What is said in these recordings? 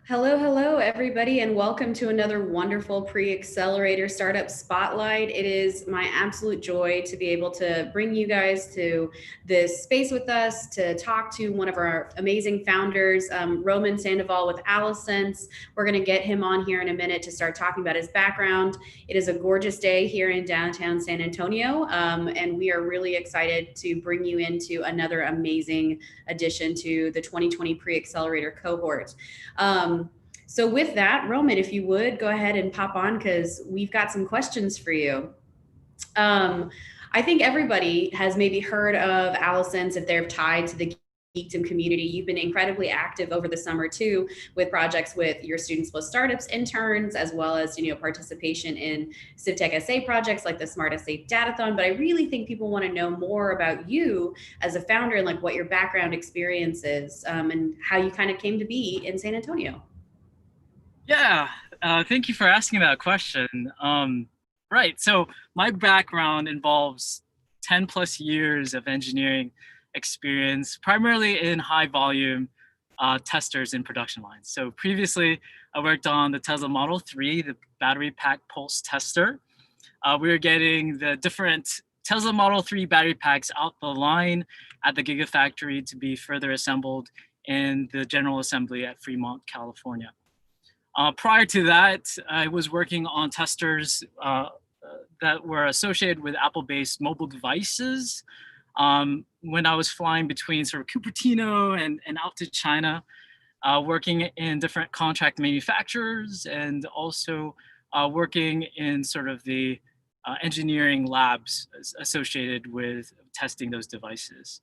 Hello, hello, everybody, and welcome to another wonderful Pre-Accelerator Startup Spotlight. It is my absolute joy to be able to bring you guys to this space with us to talk to one of our amazing founders, Roman Sandoval with Allosense. We're going to get him on here in a minute to start talking about his background. It is a gorgeous day here in downtown San Antonio, and we are really excited to bring you into another amazing addition to the 2020 Pre-Accelerator cohort. So with that, Roman, if you would go ahead and pop on because we've got some questions for you. Um, I think everybody has maybe heard of Allosense if they're tied to the Geekdom community. You've been incredibly active over the summer too, with projects with your Students Plus Startups interns, as well as participation in CivTech SA projects like the Smart SA Datathon. But I really think people want to know more about you as a founder and like what your background experience is, and how you kind of came to be in San Antonio. Yeah, thank you for asking that question. Right, so my background involves 10 plus years of engineering experience, primarily in high volume testers in production lines. So previously, I worked on the Tesla Model 3, the battery pack pulse tester. We were getting the different Tesla Model 3 battery packs out the line at the Gigafactory to be further assembled in the General Assembly at Fremont, California. Prior to that, I was working on testers that were associated with Apple-based mobile devices. When I was flying between sort of Cupertino and out to China, working in different contract manufacturers and also working in sort of the engineering labs associated with testing those devices.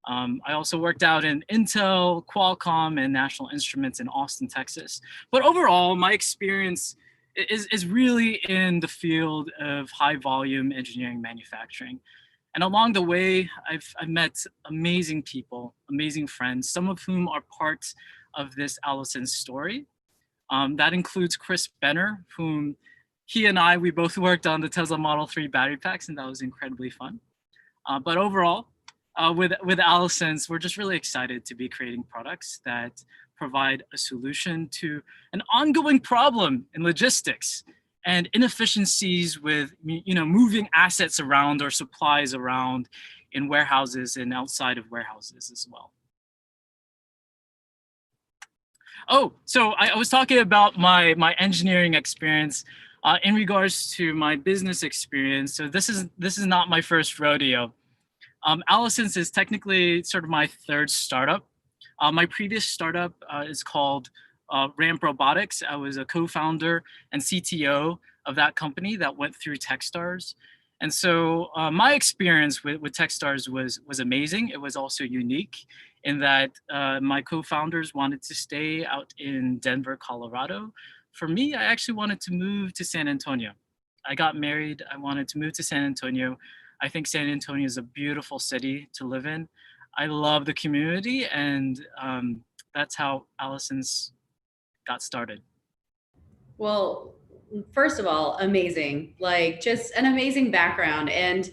I also worked out in Intel, Qualcomm, and National Instruments in Austin, Texas. But overall, my experience is really in the field of high volume engineering manufacturing. And along the way, I've met amazing people, amazing friends, some of whom are parts of this Allosense story. That includes Chris Benner, whom we both worked on the Tesla Model 3 battery packs, and that was incredibly fun. But overall, with Allosense, we're just really excited to be creating products that provide a solution to an ongoing problem in logistics and inefficiencies with moving assets around or supplies around in warehouses and outside of warehouses as well. Oh, so I was talking about my engineering experience in regards to my business experience. So this is not my first rodeo. Allosense is technically sort of my third startup. My previous startup is called Ramp Robotics. I was a co-founder and CTO of that company that went through Techstars. And so my experience with Techstars was amazing. It was also unique in that my co-founders wanted to stay out in Denver, Colorado. For me, I actually wanted to move to San Antonio. I got married. I wanted to move to San Antonio. I think San Antonio is a beautiful city to live in. I love the community, and that's how Allosense got started. Well, first of all, amazing. Like just an amazing background. And,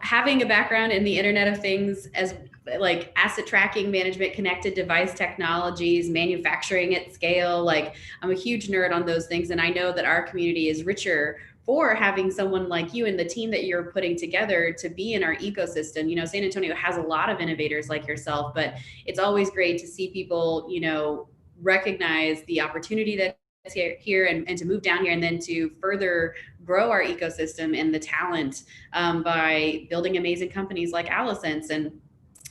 having a background in the Internet of Things as like asset tracking, management, connected device technologies, manufacturing at scale. Like I'm a huge nerd on those things. And I know that our community is richer for having someone like you and the team that you're putting together to be in our ecosystem. San Antonio has a lot of innovators like yourself, but it's always great to see people, recognize the opportunity that here and to move down here and then to further grow our ecosystem and the talent, by building amazing companies like Allosense. And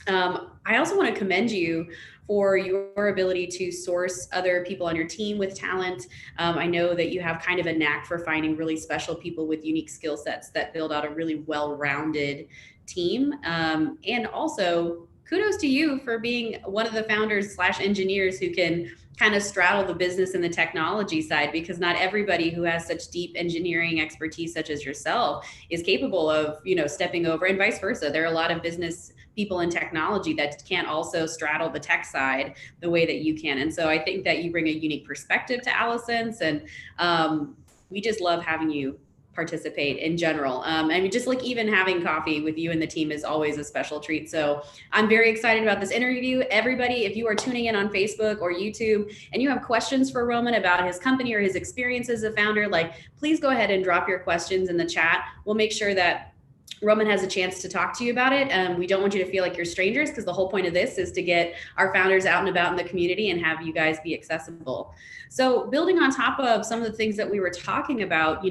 I also want to commend you for your ability to source other people on your team with talent. I know that you have kind of a knack for finding really special people with unique skill sets that build out a really well-rounded team. And also, kudos to you for being one of the founders slash engineers who can kind of straddle the business and the technology side, because not everybody who has such deep engineering expertise such as yourself is capable of stepping over, and vice versa. There are a lot of business people in technology that can't also straddle the tech side the way that you can. And so I think that you bring a unique perspective to Allosense, and we just love having you participate in general. I mean, just like even having coffee with you and the team is always a special treat. So I'm very excited about this interview. Everybody, if you are tuning in on Facebook or YouTube and you have questions for Roman about his company or his experience as a founder, like please go ahead and drop your questions in the chat. We'll make sure that Roman has a chance to talk to you about it. We don't want you to feel like you're strangers because the whole point of this is to get our founders out and about in the community and have you guys be accessible. So building on top of some of the things that we were talking about,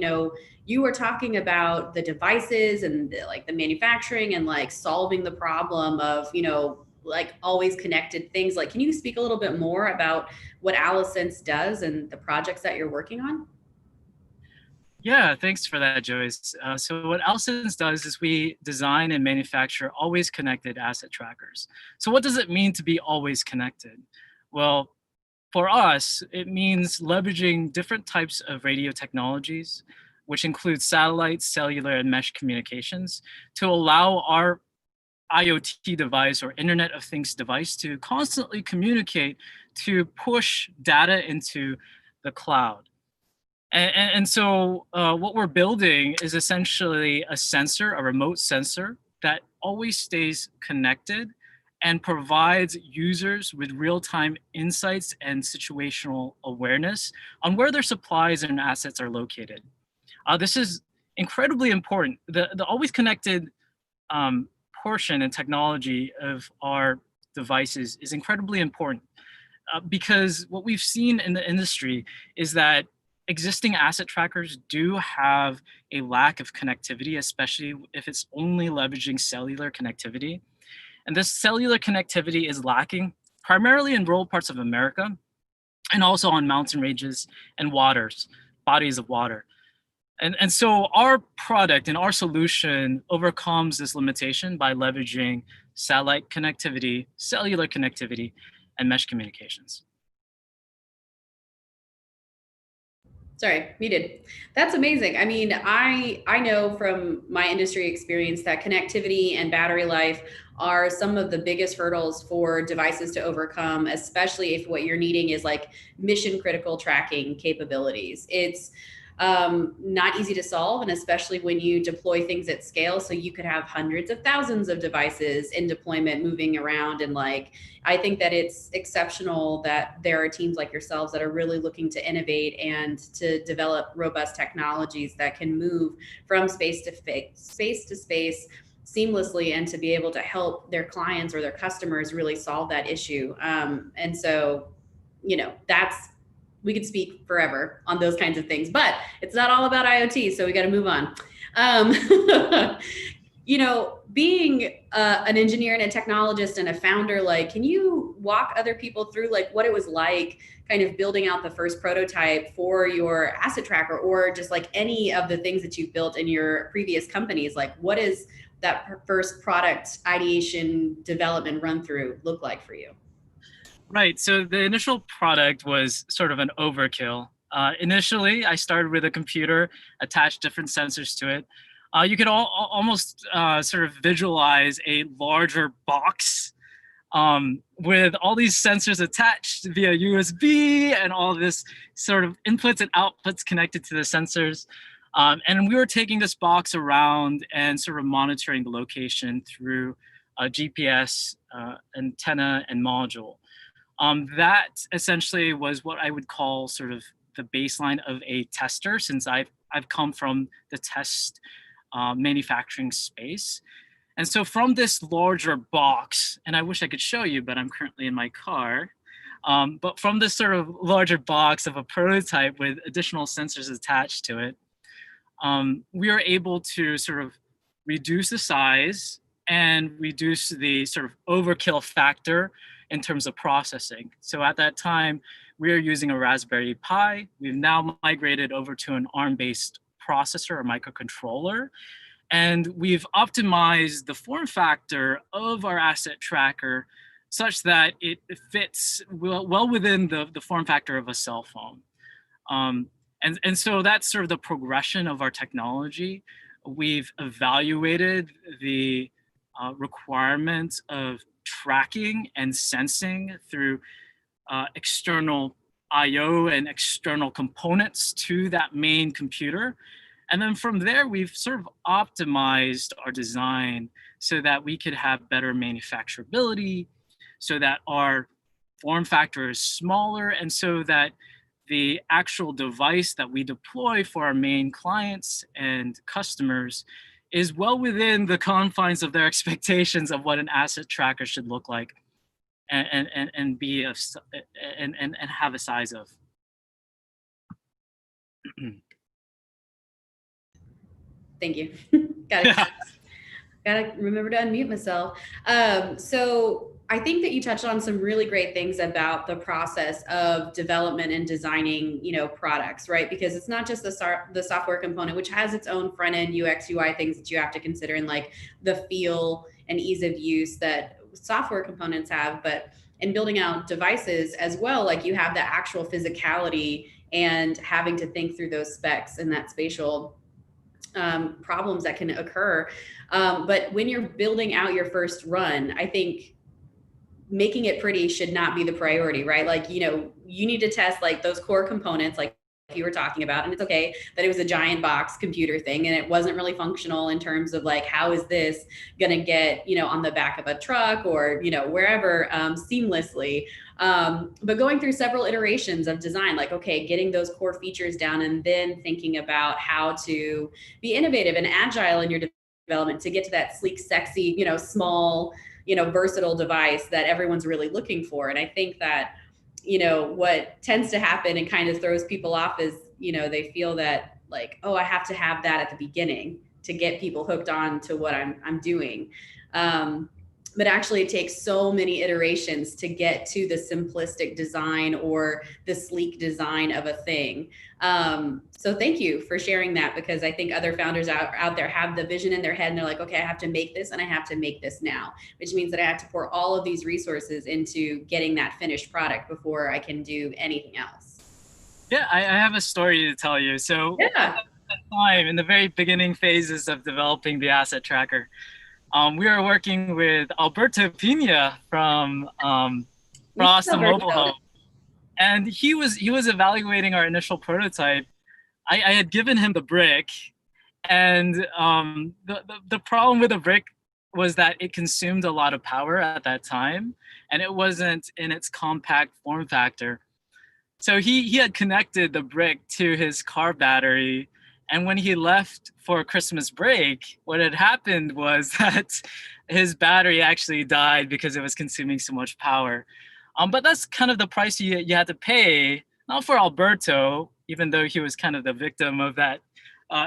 you were talking about the devices and like the manufacturing and like solving the problem of, like always connected things. Like, can you speak a little bit more about what Allosense does and the projects that you're working on? Yeah, thanks for that, Joyce. So what Allosense does is we design and manufacture always connected asset trackers. So what does it mean to be always connected? Well, for us, it means leveraging different types of radio technologies, which include satellite, cellular, and mesh communications, to allow our IoT device or Internet of Things device to constantly communicate to push data into the cloud. And so what we're building is essentially a sensor, a remote sensor that always stays connected and provides users with real-time insights and situational awareness on where their supplies and assets are located. This is incredibly important. The always connected portion and technology of our devices is incredibly important because what we've seen in the industry is that existing asset trackers do have a lack of connectivity, especially if it's only leveraging cellular connectivity. And this cellular connectivity is lacking primarily in rural parts of America and also on mountain ranges and waters, bodies of water. And so our product and our solution overcomes this limitation by leveraging satellite connectivity, cellular connectivity, and mesh communications. Sorry, muted. That's amazing. I mean, I know from my industry experience that connectivity and battery life are some of the biggest hurdles for devices to overcome, especially if what you're needing is like mission critical tracking capabilities. It's not easy to solve, and especially when you deploy things at scale. So you could have hundreds of thousands of devices in deployment moving around. And like, I think that it's exceptional that there are teams like yourselves that are really looking to innovate and to develop robust technologies that can move from space to space seamlessly and to be able to help their clients or their customers really solve that issue. And so, that's we could speak forever on those kinds of things, but it's not all about IoT, so we got to move on. Being an engineer and a technologist and a founder, like, can you walk other people through like what it was like kind of building out the first prototype for your asset tracker, or just like any of the things that you've built in your previous companies? Like, what is that first product ideation development run through look like for you? Right. So the initial product was sort of an overkill. Initially, I started with a computer, attached different sensors to it. You could almost sort of visualize a larger box with all these sensors attached via USB and all this sort of inputs and outputs connected to the sensors. And we were taking this box around and sort of monitoring the location through a GPS antenna and module. That essentially was what I would call sort of the baseline of a tester, since I've come from the test manufacturing space. And so from this larger box, and I wish I could show you, but I'm currently in my car. But from this sort of larger box of a prototype with additional sensors attached to it, we are able to sort of reduce the size and reduce the sort of overkill factor in terms of processing. So at that time, we were using a Raspberry Pi. We've now migrated over to an ARM-based processor or microcontroller. And we've optimized the form factor of our asset tracker such that it fits well within the form factor of a cell phone. And so that's sort of the progression of our technology. We've evaluated the requirements of tracking and sensing through external IO and external components to that main computer. And then from there, we've sort of optimized our design so that we could have better manufacturability, so that our form factor is smaller, and so that the actual device that we deploy for our main clients and customers is well within the confines of their expectations of what an asset tracker should look like and be and have a size of. Thank you. Gotta remember to unmute myself. So I think that you touched on some really great things about the process of development and designing, products, right? Because it's not just the software component, which has its own front end UX UI things that you have to consider, and like the feel and ease of use that software components have, but in building out devices as well, like you have the actual physicality and having to think through those specs and that spatial problems that can occur. But when you're building out your first run, I think making it pretty should not be the priority, right? Like, you need to test like those core components, like you were talking about, and it's okay that it was a giant box computer thing and it wasn't really functional in terms of like, how is this going to get, on the back of a truck or, wherever seamlessly. But going through several iterations of design, like, okay, getting those core features down and then thinking about how to be innovative and agile in your development to get to that sleek, sexy, small, versatile device that everyone's really looking for. And I think that, what tends to happen and kind of throws people off is, they feel that like, oh, I have to have that at the beginning to get people hooked on to what I'm doing. But actually it takes so many iterations to get to the simplistic design or the sleek design of a thing. So thank you for sharing that, because I think other founders out there have the vision in their head and they're like, okay, I have to make this and I have to make this now, which means that I have to pour all of these resources into getting that finished product before I can do anything else. Yeah, I have a story to tell you. So Yeah. at that time, in the very beginning phases of developing the asset tracker, we were working with Alberto Pina from Frost and Mobile Home, and he was evaluating our initial prototype. I had given him the brick, and the problem with the brick was that it consumed a lot of power at that time, and it wasn't in its compact form factor. So he had connected the brick to his car battery, and when he left for Christmas break, what had happened was that his battery actually died because it was consuming so much power. But that's kind of the price you had to pay, not for Alberto, even though he was kind of the victim of that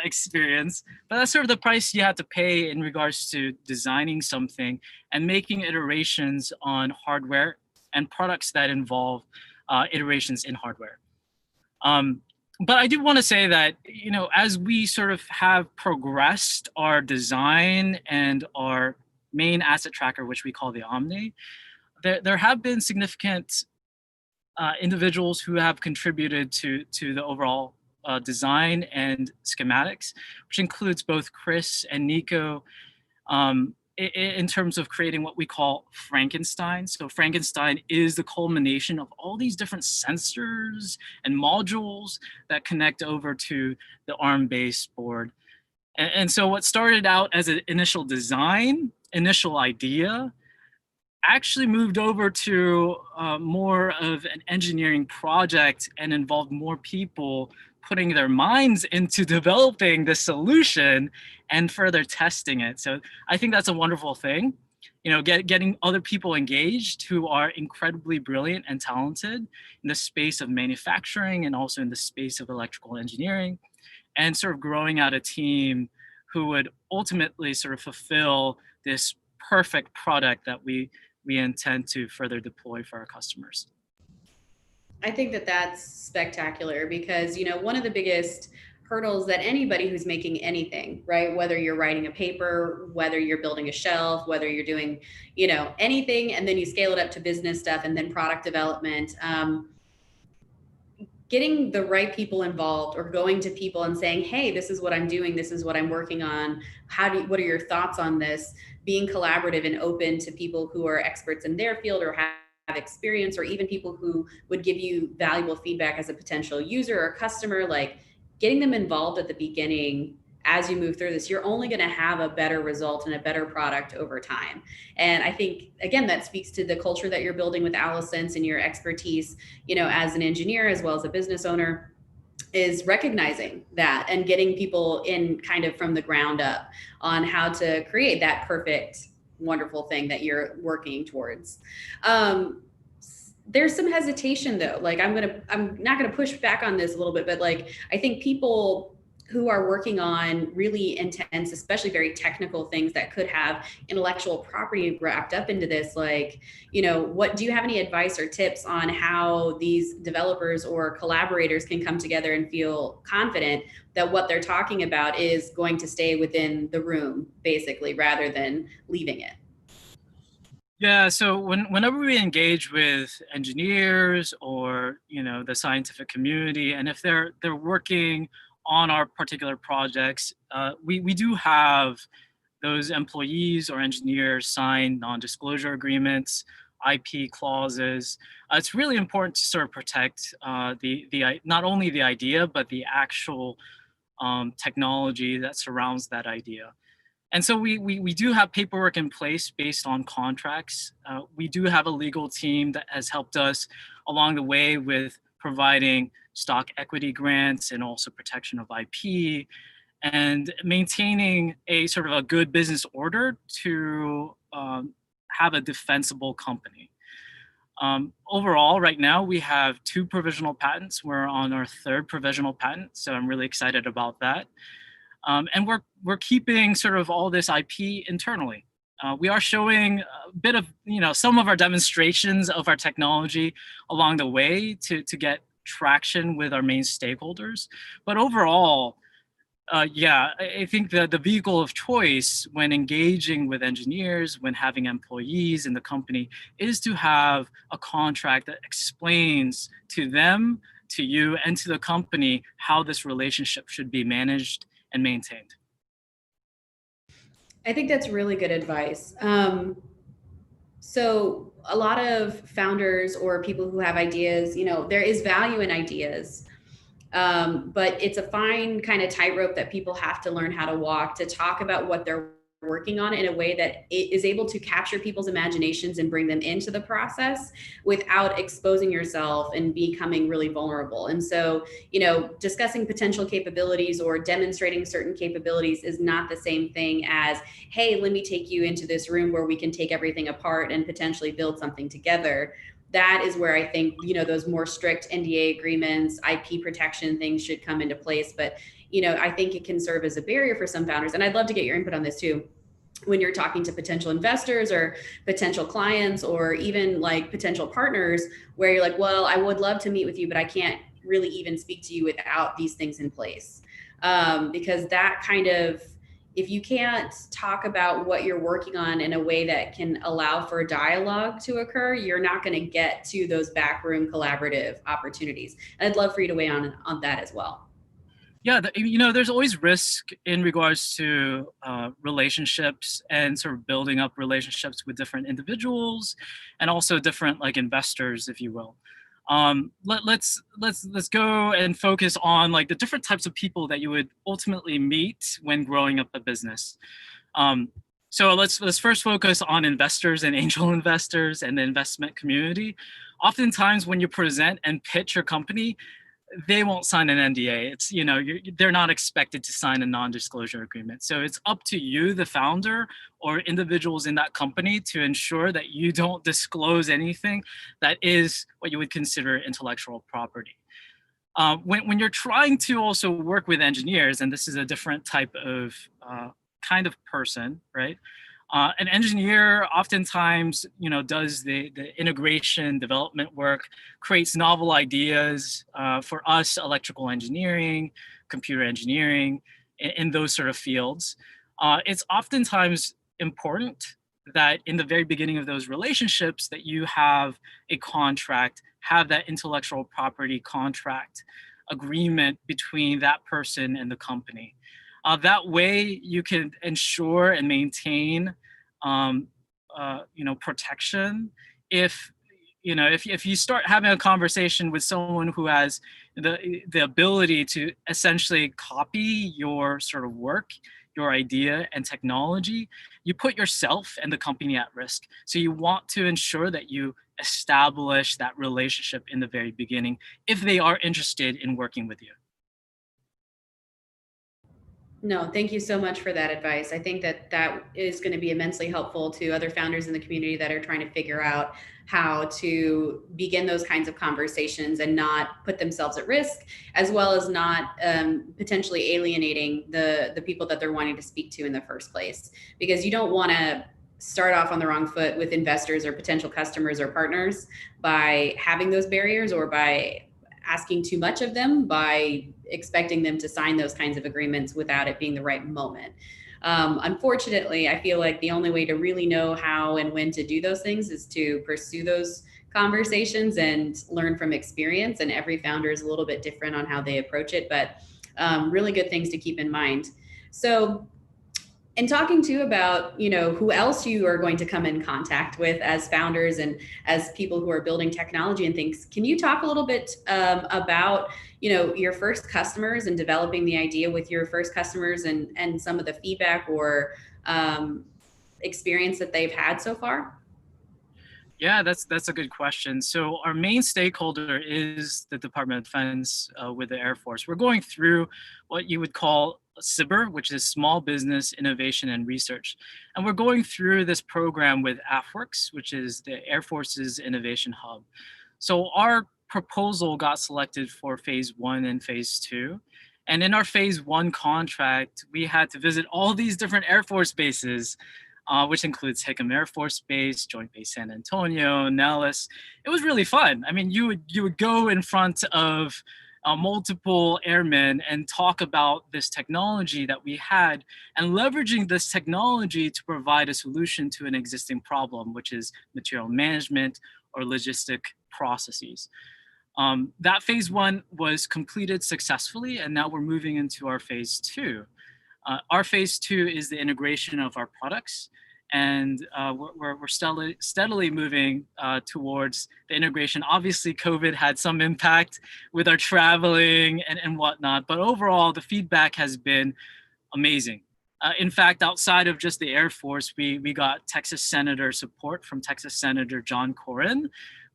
experience, but that's sort of the price you had to pay in regards to designing something and making iterations on hardware and products that involve iterations in hardware. But I do want to say that, as we sort of have progressed our design and our main asset tracker, which we call the Omni, there have been significant individuals who have contributed to the overall design and schematics, which includes both Chris and Nico, in terms of creating what we call Frankenstein. So Frankenstein is the culmination of all these different sensors and modules that connect over to the ARM-based board. And so what started out as an initial design, initial idea, actually moved over to more of an engineering project and involved more people putting their minds into developing the solution and further testing it. So I think that's a wonderful thing. Getting other people engaged who are incredibly brilliant and talented in the space of manufacturing and also in the space of electrical engineering, and sort of growing out a team who would ultimately sort of fulfill this perfect product that we intend to further deploy for our customers. I think that that's spectacular because, one of the biggest hurdles that anybody who's making anything, right? Whether you're writing a paper, whether you're building a shelf, whether you're doing, anything, and then you scale it up to business stuff and then product development, getting the right people involved or going to people and saying, hey, this is what I'm doing, this is what I'm working on, what are your thoughts on this? Being collaborative and open to people who are experts in their field or have experience, or even people who would give you valuable feedback as a potential user or customer. Like, getting them involved at the beginning as you move through this, you're only going to have a better result and a better product over time. And I think, again, that speaks to the culture that you're building with Allosense and your expertise, as an engineer as well as a business owner, is recognizing that and getting people in kind of from the ground up on how to create that perfect, wonderful thing that you're working towards. There's some hesitation though. Like I'm not gonna push back on this a little bit, but like I think people who are working on really intense, especially very technical things that could have intellectual property wrapped up into this, like, what do you have any advice or tips on how these developers or collaborators can come together and feel confident that what they're talking about is going to stay within the room, basically, rather than leaving it? Yeah, so whenever we engage with engineers or the scientific community, and if they're working on our particular projects, we do have those employees or engineers sign non-disclosure agreements, IP clauses. It's really important to sort of protect the not only the idea but the actual technology that surrounds that idea. And so we do have paperwork in place based on contracts. We do have a legal team that has helped us along the way with providing stock equity grants and also protection of IP and maintaining a sort of a good business order to have a defensible company. Overall, right now, we have 2 provisional patents. We're on our 3rd provisional patent, so I'm really excited about that. And we're keeping sort of all this IP internally. We are showing a bit of some of our demonstrations of our technology along the way to get traction with our main stakeholders. But overall, yeah, I think the vehicle of choice when engaging with engineers, when having employees in the company, is to have a contract that explains to them, to you, and to the company how this relationship should be managed and maintained. I think that's really good advice. So a lot of founders or people who have ideas, there is value in ideas, but it's a fine kind of tightrope that people have to learn how to walk to talk about what they're working on in a way that it is able to capture people's imaginations and bring them into the process without exposing yourself and becoming really vulnerable. And so, discussing potential capabilities or demonstrating certain capabilities is not the same thing as, hey, let me take you into this room where we can take everything apart and potentially build something together. That is where I think, those more strict NDA agreements, IP protection things should come into place. But, I think it can serve as a barrier for some founders. And I'd love to get your input on this too. When you're talking to potential investors or potential clients or even like potential partners, where you're like, well, I would love to meet with you, but I can't really even speak to you without these things in place. Because that kind of, if you can't talk about what you're working on in a way that can allow for dialogue to occur, you're not going to get to those backroom collaborative opportunities. And I'd love for you to weigh on that as well. Yeah, there's always risk in regards to relationships and sort of building up relationships with different individuals and also different like investors, if you will. Let's go and focus on like the different types of people that you would ultimately meet when growing up a business. So let's first focus on investors and angel investors and the investment community. Oftentimes, when you present and pitch your company, they won't sign an NDA. It's they're not expected to sign a non-disclosure agreement. So it's up to you, the founder or individuals in that company, to ensure that you don't disclose anything that is what you would consider intellectual property. When you're trying to also work with engineers, and this is a different type of kind of person, right? An engineer oftentimes, does the integration development work, creates novel ideas for us, electrical engineering, computer engineering, in those sort of fields. It's oftentimes important that in the very beginning of those relationships that you have a contract, have that intellectual property contract agreement between that person and the company. That way, you can ensure and maintain, protection if if you start having a conversation with someone who has the ability to essentially copy your sort of work, your idea and technology, you put yourself and the company at risk. So you want to ensure that you establish that relationship in the very beginning if they are interested in working with you. No, thank you so much for that advice. I think that that is going to be immensely helpful to other founders in the community that are trying to figure out how to begin those kinds of conversations and not put themselves at risk, as well as not potentially alienating the people that they're wanting to speak to in the first place. Because you don't want to start off on the wrong foot with investors or potential customers or partners by having those barriers or by asking too much of them, by expecting them to sign those kinds of agreements without it being the right moment. Unfortunately, I feel like the only way to really know how and when to do those things is to pursue those conversations and learn from experience. And every founder is a little bit different on how they approach it, but really good things to keep in mind. So, and talking too about who else you are going to come in contact with as founders and as people who are building technology and things, can you talk a little bit about your first customers and developing the idea with your first customers and some of the feedback or experience that they've had so far? Yeah, that's a good question. So our main stakeholder is the Department of Defense with the Air Force. We're going through what you would call SBIR, which is Small Business Innovation and Research. And we're going through this program with AFWorks, which is the Air Force's innovation hub. So our proposal got selected for phase 1 and phase 2. And in our phase 1 contract, we had to visit all these different Air Force bases, which includes Hickam Air Force Base, Joint Base San Antonio, Nellis. It was really fun. I mean, you would go in front of multiple airmen and talk about this technology that we had and leveraging this technology to provide a solution to an existing problem, which is material management or logistic processes. That phase 1 was completed successfully, and now we're moving into our phase 2. Our phase 2 is the integration of our products, and we're steadily moving towards the integration. Obviously, COVID had some impact with our traveling and whatnot, but overall, the feedback has been amazing. In fact, outside of just the Air Force, we got Texas Senator support from Texas Senator John Cornyn,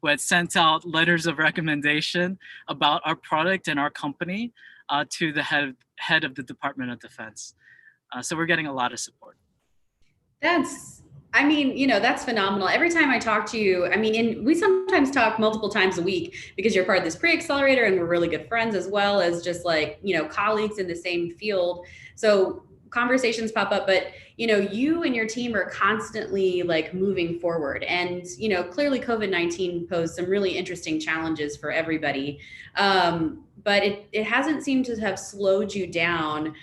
who had sent out letters of recommendation about our product and our company to the head of the Department of Defense. So we're getting a lot of support. That's, I mean, that's phenomenal. Every time I talk to you, I mean, and we sometimes talk multiple times a week because you're part of this pre-accelerator and we're really good friends as well as just like, colleagues in the same field. So conversations pop up, but you and your team are constantly like moving forward. And, clearly COVID-19 posed some really interesting challenges for everybody. But it hasn't seemed to have slowed you down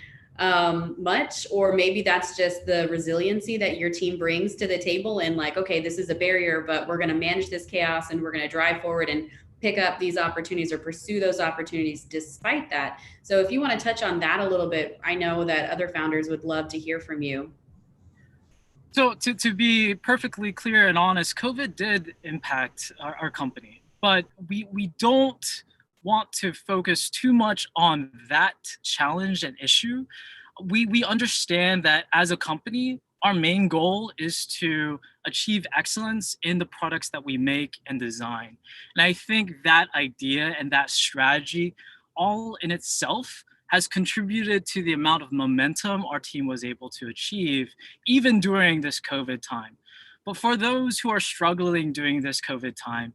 much, or maybe that's just the resiliency that your team brings to the table and like, okay, this is a barrier, but we're going to manage this chaos and we're going to drive forward and pick up these opportunities or pursue those opportunities despite that. So if you want to touch on that a little bit, I know that other founders would love to hear from you. So to be perfectly clear and honest, COVID did impact our company, but we don't want to focus too much on that challenge and issue. We understand that as a company, our main goal is to achieve excellence in the products that we make and design. And I think that idea and that strategy all in itself has contributed to the amount of momentum our team was able to achieve, even during this COVID time. But for those who are struggling during this COVID time,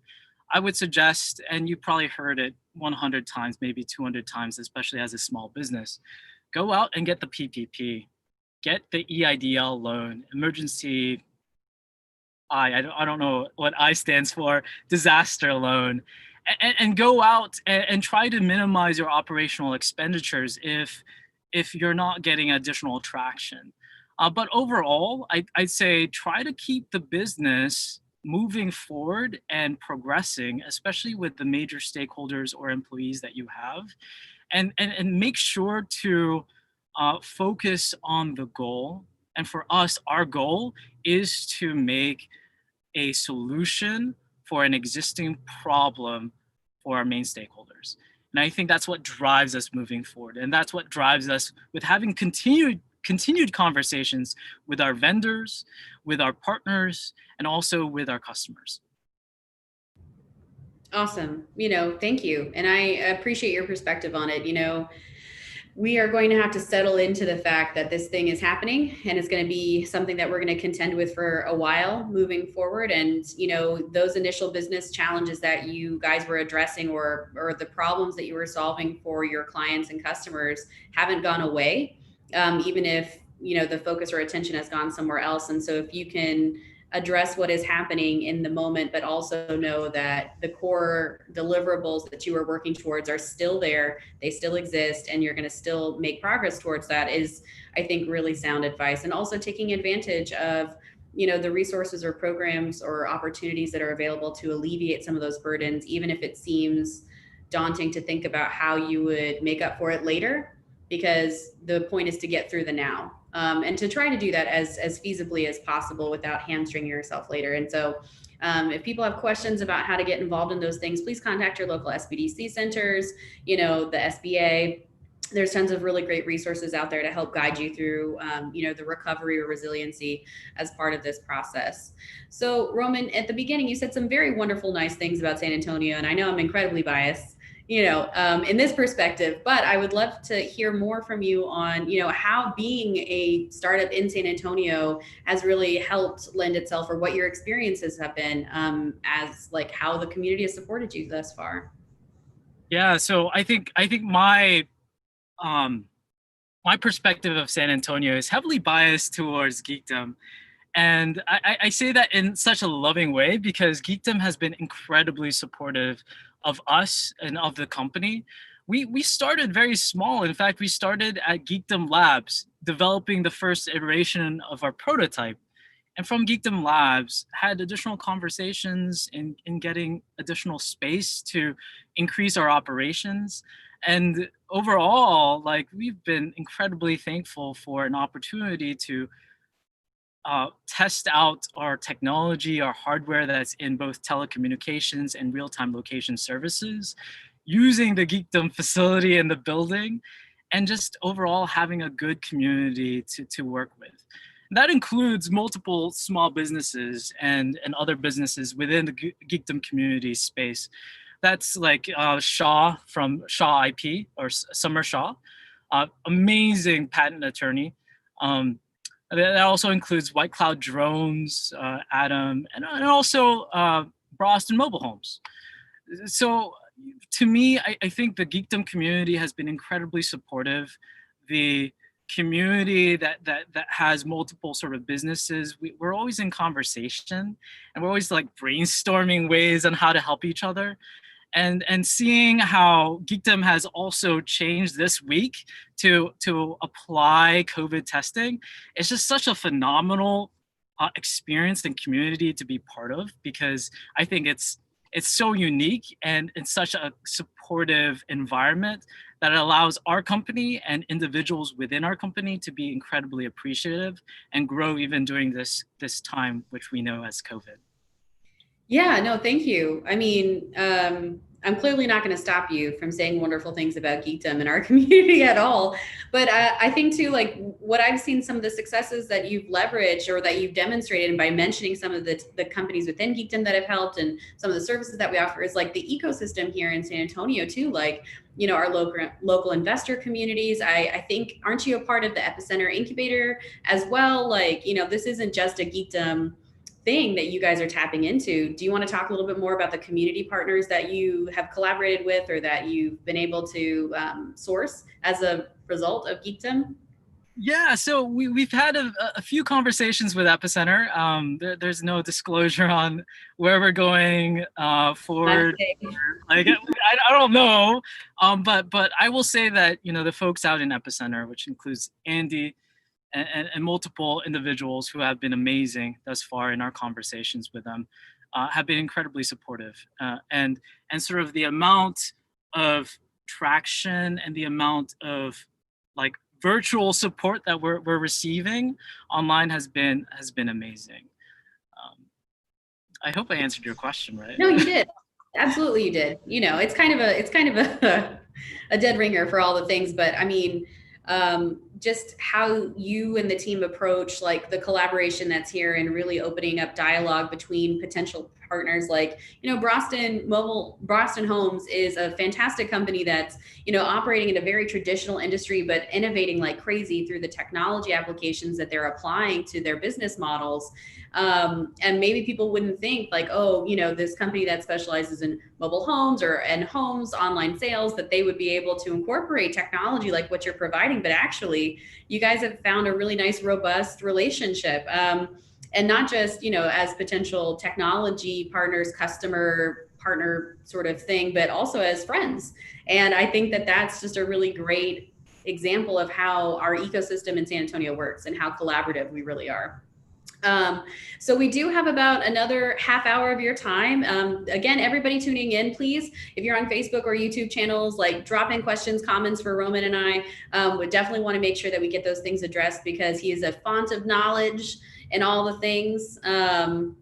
I would suggest, and you probably heard it 100 times, maybe 200 times, especially as a small business, go out and get the PPP, get the EIDL loan, emergency I don't know what I stands for, disaster loan, and go out and try to minimize your operational expenditures if you're not getting additional traction. But overall, I'd say try to keep the business moving forward and progressing, especially with the major stakeholders or employees that you have, and make sure to focus on the goal. And for us, our goal is to make a solution for an existing problem for our main stakeholders. And I think that's what drives us moving forward. And that's what drives us with having continued conversations with our vendors, with our partners, and also with our customers. Awesome. Thank you. And I appreciate your perspective on it. We are going to have to settle into the fact that this thing is happening and it's going to be something that we're going to contend with for a while moving forward. And, those initial business challenges that you guys were addressing or the problems that you were solving for your clients and customers haven't gone away, even if, the focus or attention has gone somewhere else. And so if you can address what is happening in the moment, but also know that the core deliverables that you are working towards are still there, they still exist, and you're going to still make progress towards that is, I think, really sound advice. And also taking advantage of, the resources or programs or opportunities that are available to alleviate some of those burdens, even if it seems daunting to think about how you would make up for it later, because the point is to get through the now. And to try to do that as feasibly as possible without hamstringing yourself later. And so if people have questions about how to get involved in those things, please contact your local SBDC centers, the SBA. There's tons of really great resources out there to help guide you through, the recovery or resiliency as part of this process. So Roman, at the beginning, you said some very wonderful, nice things about San Antonio, and I know I'm incredibly biased, in this perspective, but I would love to hear more from you on, how being a startup in San Antonio has really helped lend itself, or what your experiences have been, as like how the community has supported you thus far. Yeah, so I think my perspective of San Antonio is heavily biased towards geekdom. And I say that in such a loving way because Geekdom has been incredibly supportive of us and of the company. We started very small. In fact, we started at Geekdom Labs, developing the first iteration of our prototype. And from Geekdom Labs, had additional conversations in getting additional space to increase our operations. And overall, like we've been incredibly thankful for an opportunity to test out our technology, our hardware that's in both telecommunications and real-time location services, using the Geekdom facility in the building, and just overall having a good community to work with. That includes multiple small businesses and other businesses within the Geekdom community space. That's like Shaw from Shaw IP, or Summer Shaw, amazing patent attorney. That also includes White Cloud Drones, Adam, and also Boston Mobile Homes. So to me, I think the Geekdom community has been incredibly supportive. The community that has multiple sort of businesses, we're always in conversation, and we're always like brainstorming ways on how to help each other. And seeing how Geekdom has also changed this week to apply COVID testing, it's just such a phenomenal experience and community to be part of, because I think it's so unique and it's such a supportive environment that it allows our company and individuals within our company to be incredibly appreciative and grow even during this time, which we know as COVID. Yeah, no, thank you. I mean, I'm clearly not going to stop you from saying wonderful things about geekdom in our community at all. But I think too, like what I've seen, some of the successes that you've leveraged or that you've demonstrated, and by mentioning some of the companies within geekdom that have helped and some of the services that we offer, is like the ecosystem here in San Antonio too. Like, our local investor communities. I think, aren't you a part of the Epicenter incubator as well? Like, this isn't just a geekdom thing that you guys are tapping into. Do you want to talk a little bit more about the community partners that you have collaborated with or that you've been able to source as a result of geekdom? Yeah, so we've had a few conversations with Epicenter. There's no disclosure on where we're going forward. Like I don't know, but I will say that the folks out in Epicenter, which includes Andy and multiple individuals who have been amazing thus far in our conversations with them, have been incredibly supportive, and sort of the amount of traction and the amount of like virtual support that we're receiving online has been amazing. I hope I answered your question right. No, you did. Absolutely, you did. It's kind of a a dead ringer for all the things, but I mean, just how you and the team approach like the collaboration that's here and really opening up dialogue between potential partners. Like, Boston Homes is a fantastic company that's operating in a very traditional industry, but innovating like crazy through the technology applications that they're applying to their business models. And maybe people wouldn't think like, oh, this company that specializes in mobile homes or and homes online sales, that they would be able to incorporate technology like what you're providing. But actually, you guys have found a really nice, robust relationship. And not just as potential technology partners, customer partner sort of thing, but also as friends. And I think that that's just a really great example of how our ecosystem in San Antonio works and how collaborative we really are. Um, so we do have about another half hour of your time. Again, everybody tuning in, please, if you're on Facebook or YouTube channels, like drop in questions, comments for Roman and I. We definitely want to make sure that we get those things addressed because he is a font of knowledge and all the things. Fount,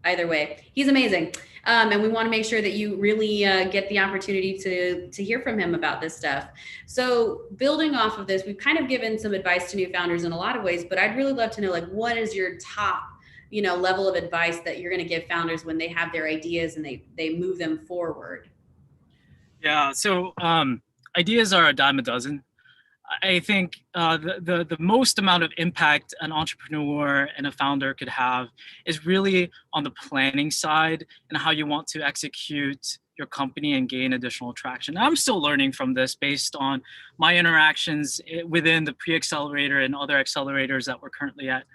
either way, he's amazing. And we want to make sure that you really get the opportunity to hear from him about this stuff. So building off of this, we've kind of given some advice to new founders in a lot of ways, but I'd really love to know, like, what is your top level of advice that you're going to give founders when they have their ideas and they move them forward? Yeah, so ideas are a dime a dozen. I think the most amount of impact an entrepreneur and a founder could have is really on the planning side and how you want to execute your company and gain additional traction. I'm still learning from this based on my interactions within the pre-accelerator and other accelerators that we're currently at.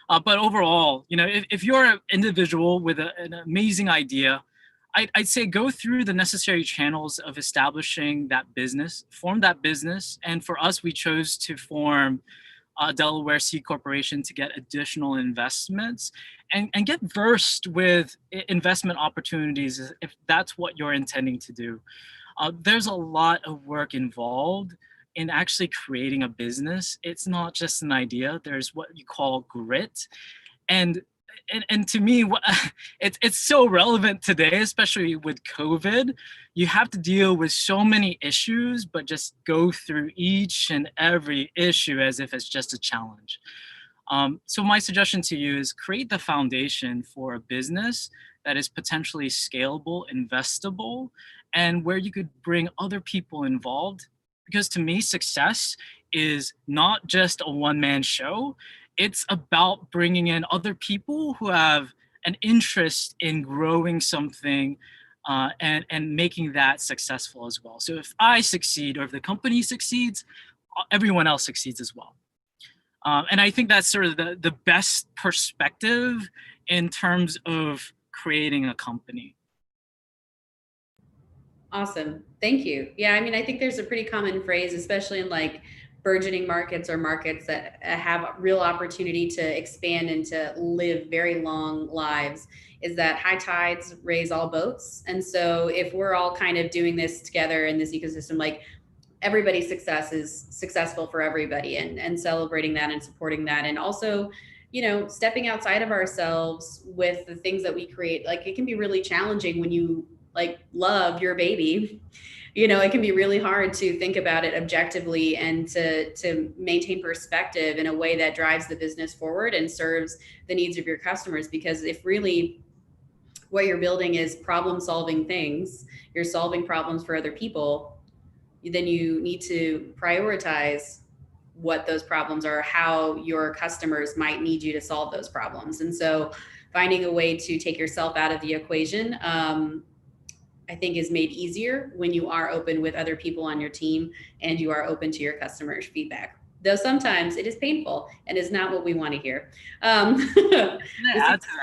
But overall, if you're an individual with an amazing idea, I'd say go through the necessary channels of establishing that business, form that business. And for us, we chose to form a Delaware C Corporation to get additional investments and get versed with investment opportunities if that's what you're intending to do. There's a lot of work involved in actually creating a business. It's not just an idea. There's what you call grit. And and to me, it's so relevant today, especially with COVID. You have to deal with so many issues, but just go through each and every issue as if it's just a challenge. So my suggestion to you is create the foundation for a business that is potentially scalable, investable, and where you could bring other people involved. Because to me, success is not just a one-man show. It's about bringing in other people who have an interest in growing something and making that successful as well. So if I succeed or if the company succeeds, everyone else succeeds as well. And I think that's sort of the best perspective in terms of creating a company. Awesome. Thank you. Yeah, I mean, I think there's a pretty common phrase, especially in like burgeoning markets or markets that have real opportunity to expand and to live very long lives, is that high tides raise all boats. And so if we're all kind of doing this together in this ecosystem, like everybody's success is successful for everybody, and celebrating that and supporting that. And also, stepping outside of ourselves with the things that we create. Like, it can be really challenging when you like love your baby. It can be really hard to think about it objectively and to maintain perspective in a way that drives the business forward and serves the needs of your customers. Because if really what you're building is problem solving things, you're solving problems for other people, then you need to prioritize what those problems are, how your customers might need you to solve those problems. And so finding a way to take yourself out of the equation, I think, is made easier when you are open with other people on your team and you are open to your customers' feedback. Though sometimes it is painful and is not what we want to hear. Add to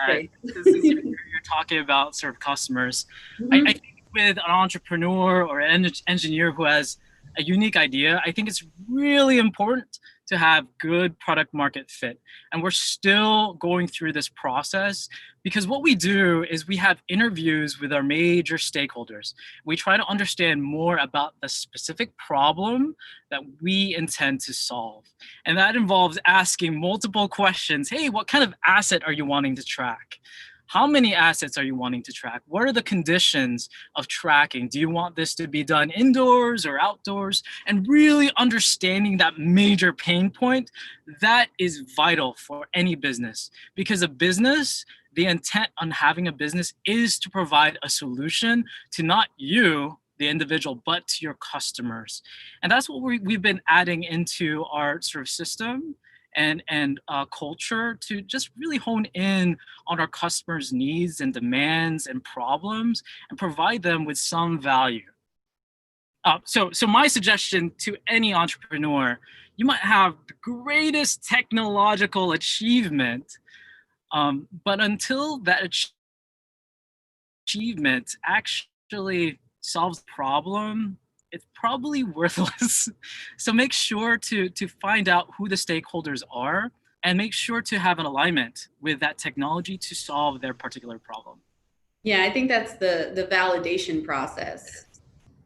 that, since you're talking about sort of customers, Mm-hmm. I think with an entrepreneur or an engineer who has a unique idea, I think it's really important to have good product market fit. And we're still going through this process because what we do is we have interviews with our major stakeholders. We try to understand more about the specific problem that we intend to solve. And that involves asking multiple questions. Hey, what kind of asset are you wanting to track? How many assets are you wanting to track? What are the conditions of tracking? Do you want this to be done indoors or outdoors? And really understanding that major pain point, that is vital for any business. Because a business, the intent on having a business is to provide a solution to not you, the individual, but to your customers. And that's what we've been adding into our sort of system and culture to just really hone in on our customers' needs and demands and problems and provide them with some value. So my suggestion to any entrepreneur, you might have the greatest technological achievement, but until that achievement actually solves the problem, it's probably worthless. So make sure to find out who the stakeholders are and make sure to have an alignment with that technology to solve their particular problem. Yeah, I think that's the validation process.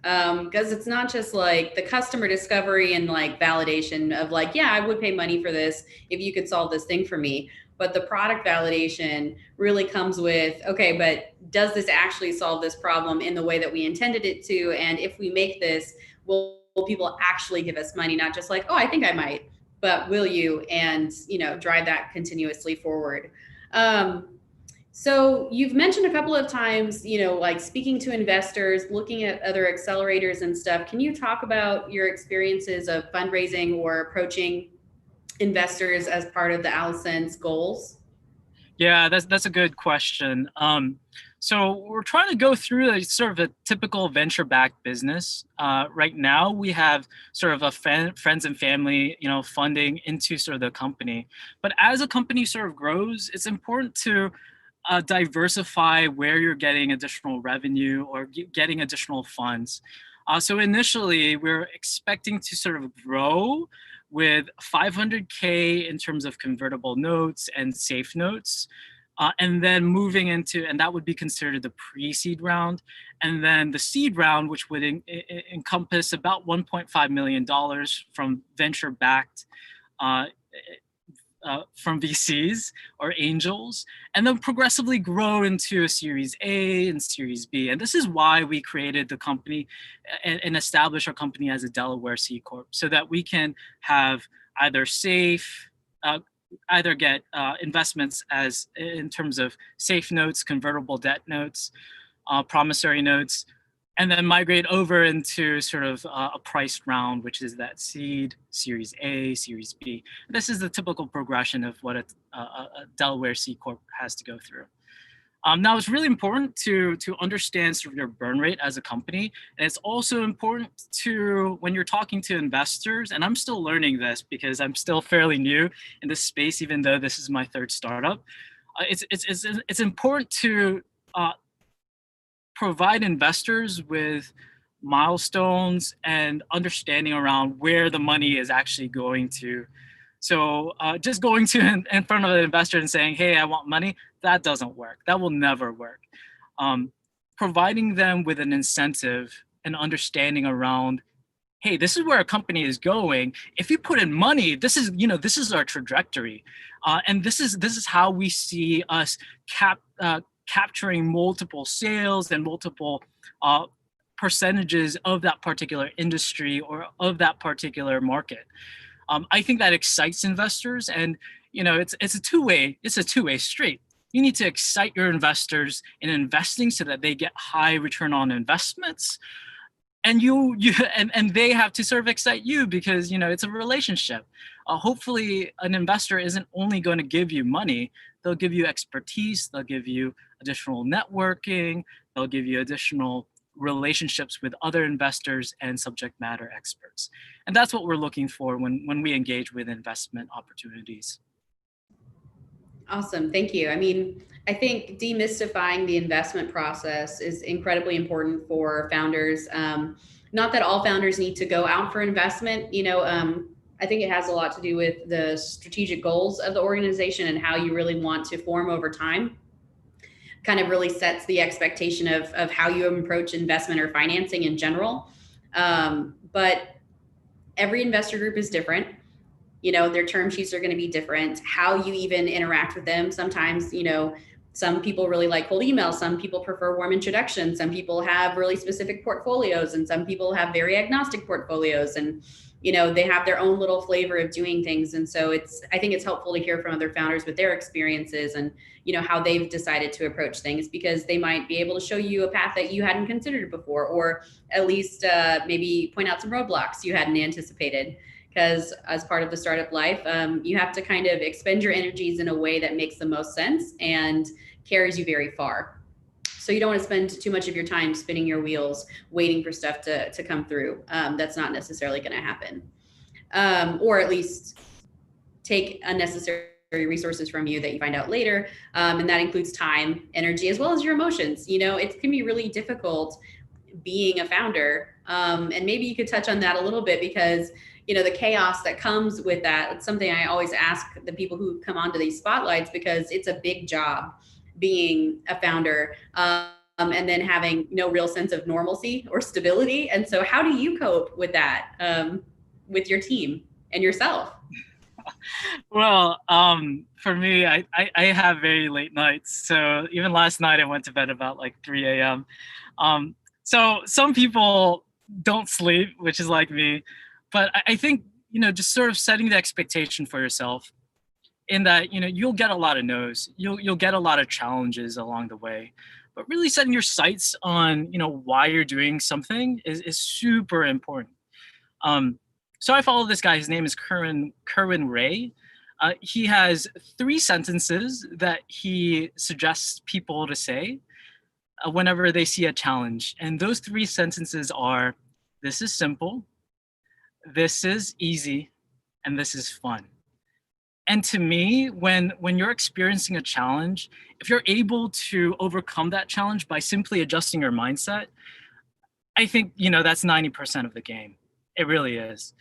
Because it's not just like the customer discovery and like validation of like, yeah, I would pay money for this if you could solve this thing for me. But the product validation really comes with, okay, but does this actually solve this problem in the way that we intended it to? And if we make this, will people actually give us money? Not just like, oh, I think I might, but will you? And, drive that continuously forward. Um, so you've mentioned a couple of times, like speaking to investors, looking at other accelerators and stuff. Can you talk about your experiences of fundraising or approaching investors as part of the Allosense goals? Yeah, that's a good question. So we're trying to go through a sort of a typical venture-backed business. Right now, we have sort of a friends and family, funding into sort of the company. But as a company sort of grows, it's important to diversify where you're getting additional revenue or getting additional funds. So initially, we're expecting to sort of grow with 500K in terms of convertible notes and safe notes. And then moving into, and that would be considered the pre-seed round. And then the seed round, which would encompass about $1.5 million from venture-backed from VCs or angels, and then progressively grow into a Series A and Series B. And this is why we created the company and established our company as a Delaware C Corp, so that we can have either either get investments as in terms of safe notes, convertible debt notes, promissory notes, and then migrate over into sort of a priced round, which is that seed, Series A, Series B. This is the typical progression of what a Delaware C Corp has to go through. Now, it's really important to understand sort of your burn rate as a company. And it's also important to, when you're talking to investors, and I'm still learning this because I'm still fairly new in this space, even though this is my third startup, it's important to provide investors with milestones and understanding around where the money is actually going to. So just going to in front of an investor and saying, hey, I want money, that doesn't work. That will never work. Providing them with an incentive and understanding around, hey, this is where a company is going. If you put in money, this is our trajectory. And this is how we see us capturing multiple sales and multiple percentages of that particular industry or of that particular market. I think that excites investors, and it's a two-way street. You need to excite your investors in investing so that they get high return on investments, and and they have to sort of excite you because it's a relationship. Hopefully, an investor isn't only going to give you money; they'll give you expertise, they'll give you additional networking, they'll give you additional relationships with other investors and subject matter experts. And that's what we're looking for when we engage with investment opportunities. Awesome. Thank you. I mean, I think demystifying the investment process is incredibly important for founders. Not that all founders need to go out for investment. I think it has a lot to do with the strategic goals of the organization and how you really want to form over time. Kind of really sets the expectation of how you approach investment or financing in general. But every investor group is different. Their term sheets are going to be different. How you even interact with them, sometimes, some people really like cold emails, some people prefer warm introductions, some people have really specific portfolios, and some people have very agnostic portfolios, and they have their own little flavor of doing things. And so I think it's helpful to hear from other founders with their experiences and how they've decided to approach things, because they might be able to show you a path that you hadn't considered before, or at least maybe point out some roadblocks you hadn't anticipated. Because as part of the startup life, you have to kind of expend your energies in a way that makes the most sense and carries you very far. So you don't want to spend too much of your time spinning your wheels waiting for stuff to come through. That's not necessarily going to happen. Or at least take unnecessary resources from you that you find out later. And that includes time, energy, as well as your emotions. It can be really difficult being a founder. And maybe you could touch on that a little bit, because the chaos that comes with that. It's something I always ask the people who come onto these spotlights, because it's a big job being a founder, and then having no real sense of normalcy or stability. And so how do you cope with that, with your team and yourself? Well, for me, I have very late nights. So even last night, I went to bed about like 3 a.m. So some people don't sleep, which is like me. But I think, just sort of setting the expectation for yourself in that, you'll get a lot of no's, you'll get a lot of challenges along the way, but really setting your sights on, why you're doing something is super important. So I follow this guy. His name is Kerwin Ray. He has 3 sentences that he suggests people to say whenever they see a challenge. And those 3 sentences are, this is simple, this is easy, and this is fun. And to me, when you're experiencing a challenge, if you're able to overcome that challenge by simply adjusting your mindset, I think, that's 90% of the game. It really is.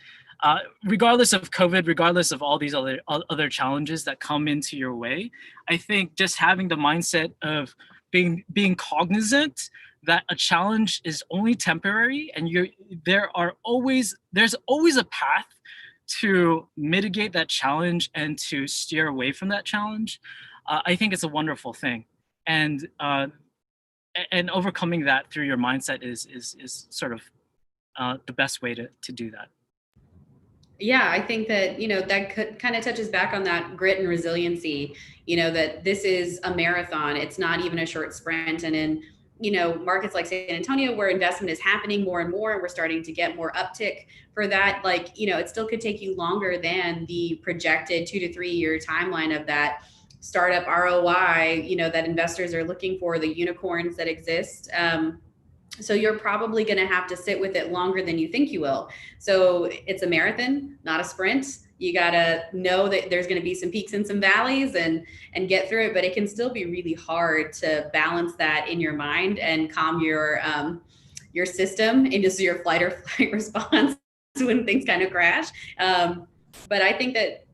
Regardless of COVID, regardless of all these other challenges that come into your way, I think just having the mindset of being cognizant that a challenge is only temporary, and there's always a path to mitigate that challenge and to steer away from that challenge. I think it's a wonderful thing, and overcoming that through your mindset is sort of the best way to do that. Yeah, I think that, that kind of touches back on that grit and resiliency, that this is a marathon. It's not even a short sprint. And in, markets like San Antonio, where investment is happening more and more, and we're starting to get more uptick for that, it still could take you longer than the projected 2 to 3 year timeline of that startup ROI, that investors are looking for, the unicorns that exist. So you're probably going to have to sit with it longer than you think you will. So it's a marathon, not a sprint. You got to know that there's going to be some peaks and some valleys, and get through it. But it can still be really hard to balance that in your mind and calm your system into your flight or flight response when things kind of crash. But I think that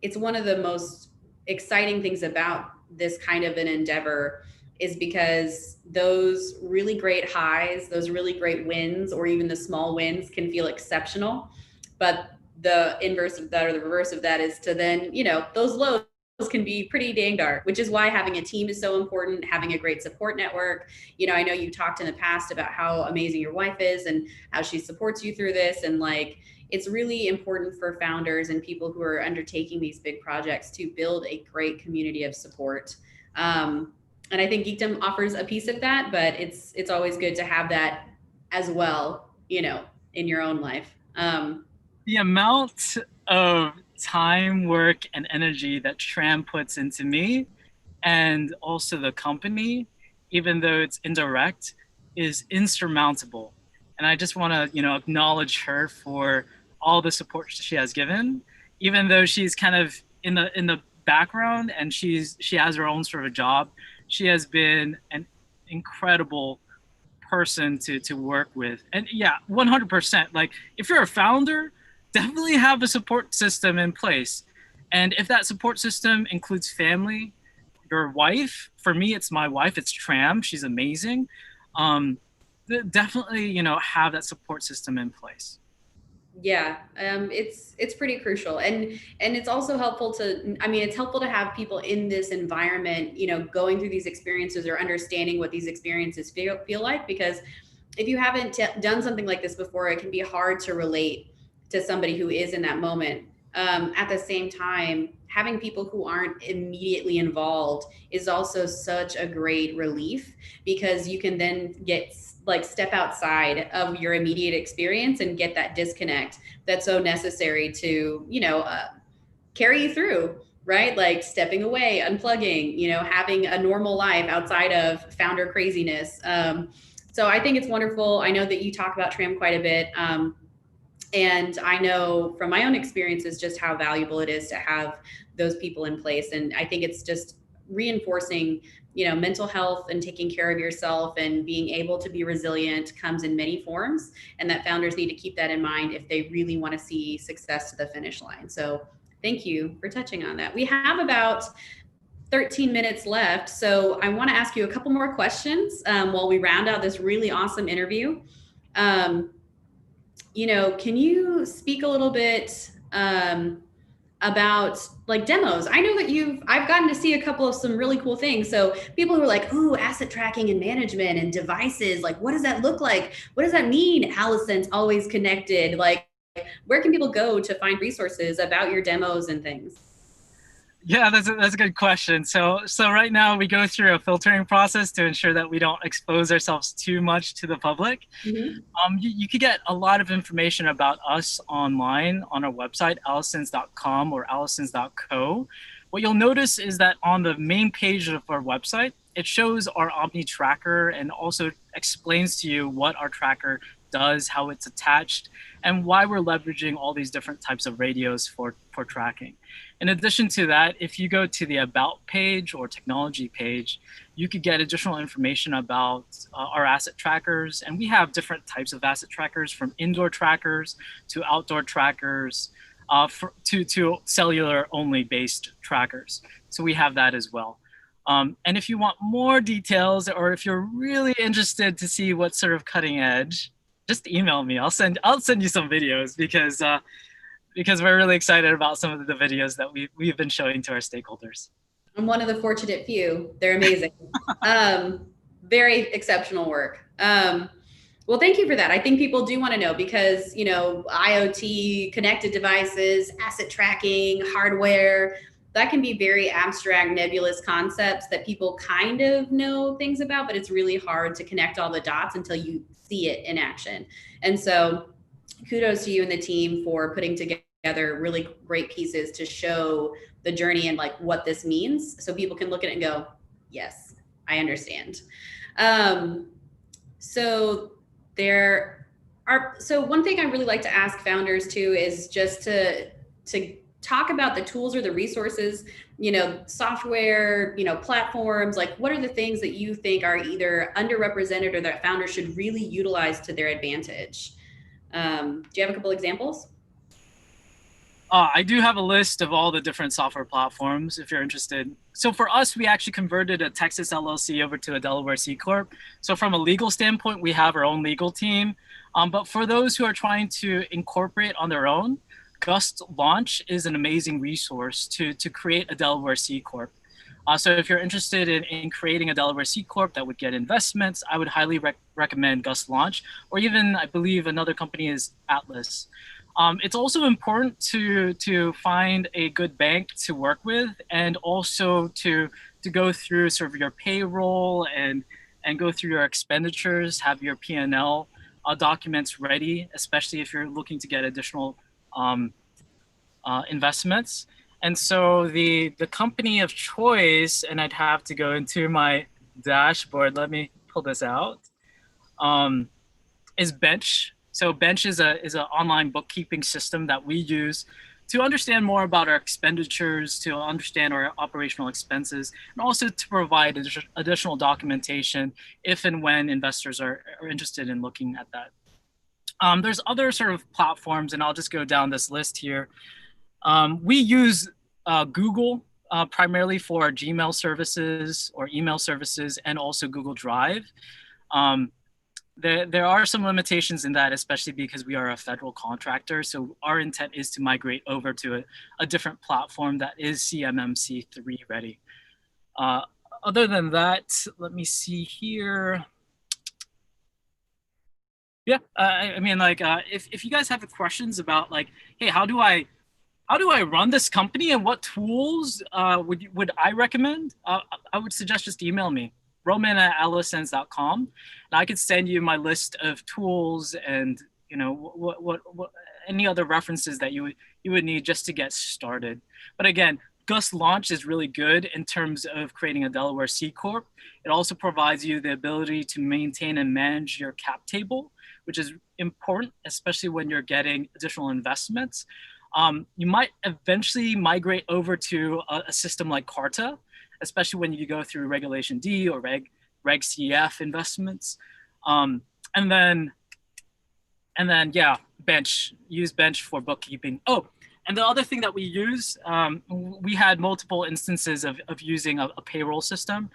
it's one of the most exciting things about this kind of an endeavor, is because those really great highs, those really great wins, or even the small wins, can feel exceptional. But the inverse of that, or the reverse of that, is to then, those lows can be pretty dang dark, which is why having a team is so important, having a great support network. I know you talked in the past about how amazing your wife is and how she supports you through this. And it's really important for founders and people who are undertaking these big projects to build a great community of support. And I think Geekdom offers a piece of that, but it's always good to have that as well, in your own life. The amount of time, work, and energy that Tram puts into me, and also the company, even though it's indirect, is insurmountable. And I just want to, acknowledge her for all the support she has given, even though she's kind of in the background and she has her own sort of job. She has been an incredible person to work with. And yeah, 100%. Like, if you're a founder, definitely have a support system in place. And if that support system includes family, your wife, for me, it's my wife, it's Tram, she's amazing. Um, Definitely, have that support system in place. Yeah, it's pretty crucial, and it's also helpful to. I mean, it's helpful to have people in this environment, going through these experiences or understanding what these experiences feel like. Because if you haven't done something like this before, it can be hard to relate to somebody who is in that moment. At the same time, having people who aren't immediately involved is also such a great relief, because you can then get like step outside of your immediate experience and get that disconnect that's so necessary to carry you through, right? Like stepping away, unplugging, having a normal life outside of founder craziness. So I think it's wonderful. I know that you talk about Tram quite a bit. And I know from my own experiences just how valuable it is to have those people in place. And I think it's just reinforcing, mental health and taking care of yourself and being able to be resilient comes in many forms. And that founders need to keep that in mind if they really want to see success to the finish line. So thank you for touching on that. We have about 13 minutes left. So I want to ask you a couple more questions while we round out this really awesome interview. Um, can you speak a little bit about like demos? I know that I've gotten to see a couple of some really cool things. So people who are like, "Ooh, asset tracking and management and devices, like what does that look like? What does that mean? Allosense always connected." Like, where can people go to find resources about your demos and things? Yeah, that's a good question. So right now we go through a filtering process to ensure that we don't expose ourselves too much to the public. Mm-hmm. You could get a lot of information about us online on our website, allosense.com or allosense.co. What you'll notice is that on the main page of our website, it shows our Omni tracker and also explains to you what our tracker does, how it's attached, and why we're leveraging all these different types of radios for tracking. In addition to that, if you go to the About page or Technology page, you could get additional information about our asset trackers. And we have different types of asset trackers, from indoor trackers to outdoor trackers to cellular only based trackers. So we have that as well. And if you want more details, or if you're really interested to see what's sort of cutting edge, just email me. I'll send you some videos because we're really excited about some of the videos that we've been showing to our stakeholders. I'm one of the fortunate few. They're amazing. Very exceptional work. Well, thank you for that. I think people do want to know because, IoT, connected devices, asset tracking, hardware, that can be very abstract, nebulous concepts that people kind of know things about, but it's really hard to connect all the dots until you see it in action. And so kudos to you and the team for putting together really great pieces to show the journey and like what this means so people can look at it and go, yes, I understand. Um, so so one thing I really like to ask founders too is just to talk about the tools or the resources, software, platforms, like what are the things that you think are either underrepresented or that founders should really utilize to their advantage? Do you have a couple examples? I do have a list of all the different software platforms if you're interested. So for us, we actually converted a Texas LLC over to a Delaware C Corp. So from a legal standpoint, we have our own legal team. But for those who are trying to incorporate on their own, Gust Launch is an amazing resource to create a Delaware C Corp. So if you're interested in creating a Delaware C Corp that would get investments, I would highly recommend Gust Launch, or even I believe another company is Atlas. It's also important to find a good bank to work with, and also to go through sort of your payroll and go through your expenditures, have your P&L documents ready, especially if you're looking to get additional investments. And so the company of choice, and I'd have to go into my dashboard. Let me pull this out. Is Bench. So Bench is an online bookkeeping system that we use to understand more about our expenditures, to understand our operational expenses, and also to provide additional documentation if and when investors are interested in looking at that. There's other sort of platforms, and I'll just go down this list here. We use Google primarily for our Gmail services or email services, and also Google Drive. Um, there are some limitations in that, especially because we are a federal contractor. So our intent is to migrate over to a different platform that is CMMC3 ready. Other than that, let me see here. Yeah, I mean, like, if you guys have questions about like, hey, how do I run this company and what tools would I recommend? I would suggest just email me, roman@allosense.com, and I could send you my list of tools and what any other references that you would need just to get started. But again, Gus Launch is really good in terms of creating a Delaware C Corp. It also provides you the ability to maintain and manage your cap table, which is important, especially when you're getting additional investments. You might eventually migrate over to a system like Carta, especially when you go through Regulation D or Reg CF investments. Um, and then, yeah, use Bench for bookkeeping. Oh, and the other thing that we use, we had multiple instances of using a payroll system.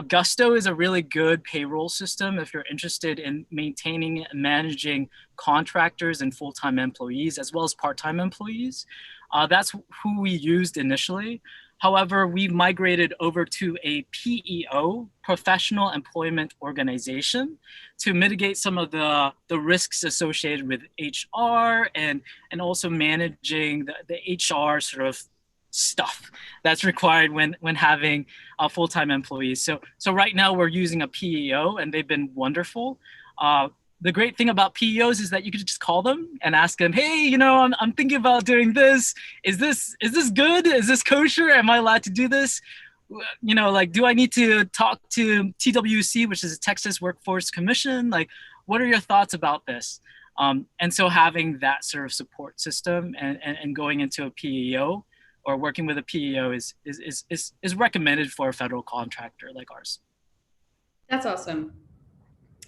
Gusto is a really good payroll system if you're interested in maintaining and managing contractors and full-time employees as well as part-time employees. That's who we used initially. However, we migrated over to a PEO, Professional Employment Organization, to mitigate some of the risks associated with HR and also managing the HR sort of stuff that's required when having full-time employees. So right now we're using a PEO and they've been wonderful. The great thing about PEOs is that you can just call them and ask them, hey, I'm thinking about doing this. Is this good? Is this kosher? Am I allowed to do this? Like, do I need to talk to TWC, which is a Texas Workforce Commission? Like, what are your thoughts about this? And so having that sort of support system and going into a PEO or working with a PEO is recommended for a federal contractor like ours. That's awesome.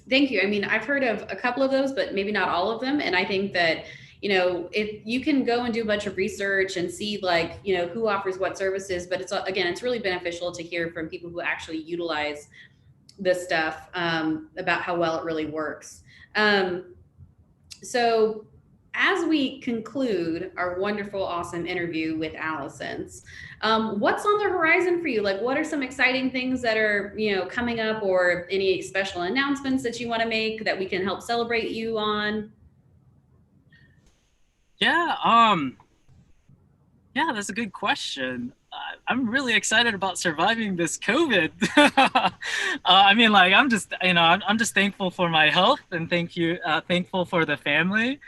Thank you. I mean, I've heard of a couple of those, but maybe not all of them. And I think that, if you can go and do a bunch of research and see like, who offers what services, but it's really beneficial to hear from people who actually utilize this stuff about how well it really works. So as we conclude our wonderful, awesome interview with Allosense, what's on the horizon for you? Like, what are some exciting things that are, coming up, or any special announcements that you want to make that we can help celebrate you on? Yeah, that's a good question. I'm really excited about surviving this COVID. I mean, like, I'm just thankful for my health and thankful for the family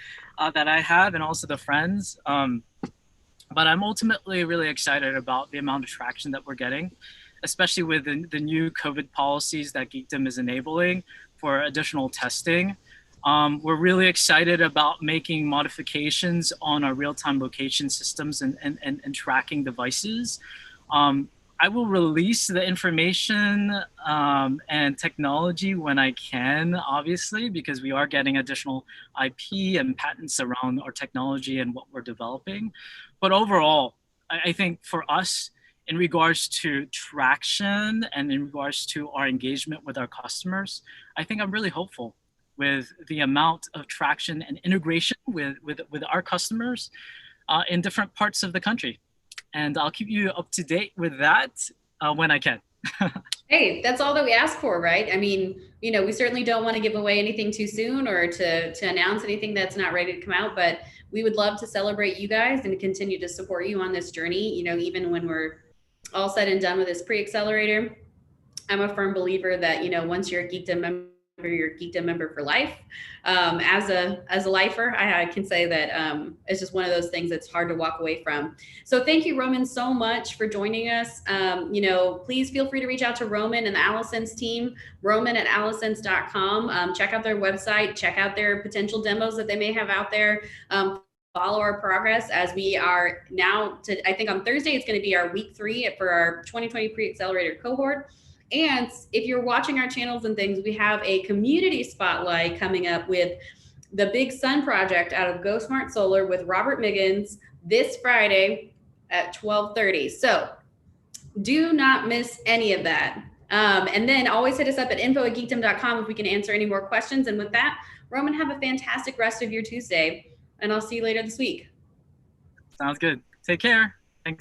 that I have and also the friends. But I'm ultimately really excited about the amount of traction that we're getting, especially with the new COVID policies that Geekdom is enabling for additional testing. We're really excited about making modifications on our real-time location systems and tracking devices. I will release the information and technology when I can, obviously, because we are getting additional IP and patents around our technology and what we're developing. But overall, I think for us, in regards to traction and in regards to our engagement with our customers, I think I'm really hopeful with the amount of traction and integration with our customers in different parts of the country. And I'll keep you up to date with that when I can. Hey, that's all that we ask for, right? I mean, we certainly don't want to give away anything too soon or to announce anything that's not ready to come out, but we would love to celebrate you guys and continue to support you on this journey, even when we're all said and done with this pre-accelerator. I'm a firm believer that, once you're a Geekdom member, you're a Geekdom member for life. As a lifer, I can say that it's just one of those things that's hard to walk away from. So thank you, Roman, so much for joining us. Please feel free to reach out to Roman and the Allosense team, roman@allosense.com. Check out their website, check out their potential demos that they may have out there. Follow our progress as we are now I think on Thursday, it's going to be our week 3 for our 2020 pre-accelerator cohort. And if you're watching our channels and things, we have a community spotlight coming up with the Big Sun Project out of Go Smart Solar with Robert Miggins this Friday at 12:30. So do not miss any of that. And then always hit us up at info@geekdom.com if we can answer any more questions. And with that, Roman, have a fantastic rest of your Tuesday, and I'll see you later this week. Sounds good. Take care.